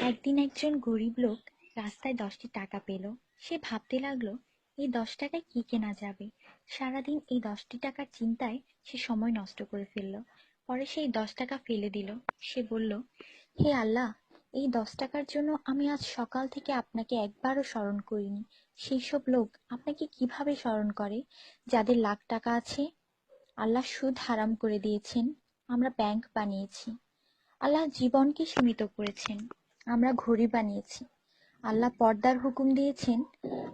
একদিন একজন গরিব লোক রাস্তায় 10টি টাকা পেল। সে ভাবতে লাগলো, এই 10 টাকায় কি কেনা যাবে। সারাদিন এই 10টি টাকার চিন্তায় সে সময় নষ্ট করে ফেলল। পরে সেই 10 টাকা ফেলে দিল। সে বলল, হে আল্লাহ, এই 10 টাকার জন্য আমি আজ সকাল থেকে আপনাকে একবারও স্মরণ করিনি। সেই সব লোক আপনাকে কিভাবে স্মরণ করে যাদের লাখ টাকা আছে? আল্লাহ সুদ হারাম করে দিয়েছেন, আমরা ব্যাংক বানিয়েছি। আল্লাহ জীবনকে সীমিত করেছেন, আমরা ঘড়ি বানিয়েছি। আল্লাহ পর্দার হুকুম দিয়েছেন,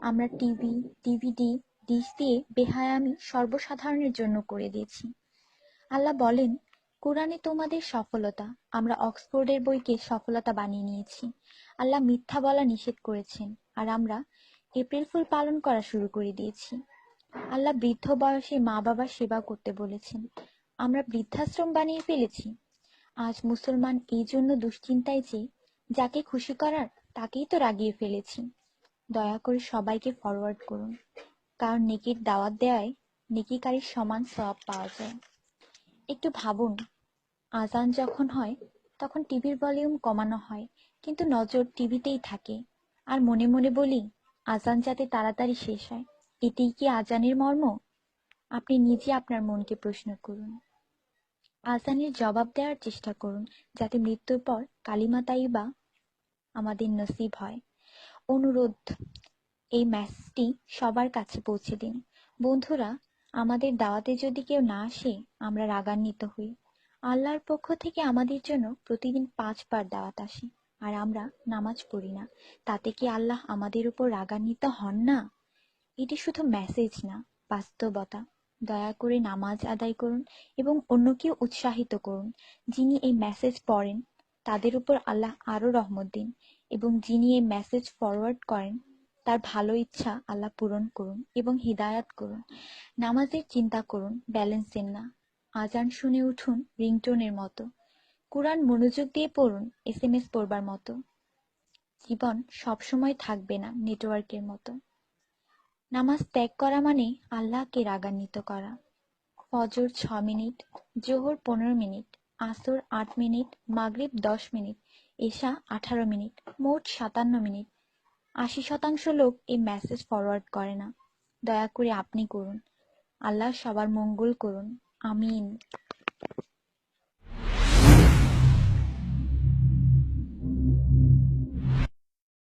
আমরা টিভি, ডিভিডি, ডিশ দিয়ে বেহায়ামি সর্বসাধারণের জন্য করে দিয়েছি। আল্লাহ বলেন, কোরআনে তোমাদের সফলতা, আমরা অক্সফোর্ডের বইকে সফলতা বানিয়ে নিয়েছি। আল্লাহ মিথ্যা বলা নিষেধ করেছেন, আর আমরা এপ্রিল ফুল পালন করা শুরু করে দিয়েছি। আল্লাহ বৃদ্ধ বয়সে মা বাবার সেবা করতে বলেছেন, আমরা বৃদ্ধাশ্রম বানিয়ে ফেলেছি। আজ মুসলমান এই জন্য দুশ্চিন্তায় যে যাকে খুশি করার তাকেই তো রাগিয়ে ফেলেছি। দয়া করে সবাইকে ফরওয়ার্ড করুন, কারণ নেকির দাওয়াত দেওয়ায় নেকিকারীর সমান সওয়াব পাওয়া যায়। একটু ভাবুন, আজান যখন হয় তখন টিভির ভলিউম কমানো হয়, কিন্তু নজর টিভিতেই থাকে। আর মনে মনে বলি, আজান যাতে তাড়াতাড়ি শেষ হয়। এটাই কি আজানের মর্ম? আপনি নিজে আপনার মনকে প্রশ্ন করুন। আজানের জবাব দেওয়ার চেষ্টা করুন, যাতে মৃত্যুর পর কালিমা তাইয়্যিবা আমাদের নসিব হয়। অনুরোধ, এই মেসেজটি সবার কাছে পৌঁছে দিন। বন্ধুরা, আমাদের দাওয়াতে যদি কেউ না আসে, আমরা রাগান্বিত হই। আল্লাহর পক্ষ থেকে আমাদের জন্য প্রতিদিন 5 বার দাওয়াত আসে, আর আমরা নামাজ পড়ি না। তাতে কি আল্লাহ আমাদের উপর রাগান্বিত হন না? এটি শুধু মেসেজ না, বাস্তবতা। দয়া করে নামাজ আদায় করুন এবং অন্যকেও উৎসাহিত করুন। যিনি এই মেসেজ পড়েন তাদের উপর আল্লাহ আরো রহমত দিন, এবং যিনি এই মেসেজ ফরওয়ার্ড করেন তার ভালো ইচ্ছা আল্লাহ পূরণ করুন এবং হিদায়াত করুন। নামাজের চিন্তা করুন, ব্যালেন্সের না। আজান শুনে উঠুন রিংটোনের মতো। কুরআন মনোযোগ দিয়ে পড়ুন, এসএমএস পড়বার মতো। জীবন সবসময় থাকবে না নেটওয়ার্কের মতো। নামাজ ত্যাগ করা মানে আল্লাহকে রাগান্বিত করা। ফজর 6 মিনিট, জোহর 15 মিনিট, আসর 8 মিনিট, মাগরিব 10 মিনিট, এশা 18 মিনিট, মোট 57 মিনিট। 80% লোক এই মেসেজ ফরওয়ার্ড করে না। দয়া করে আপনি করুন। আল্লাহ সবার মঙ্গল করুন। আমিন।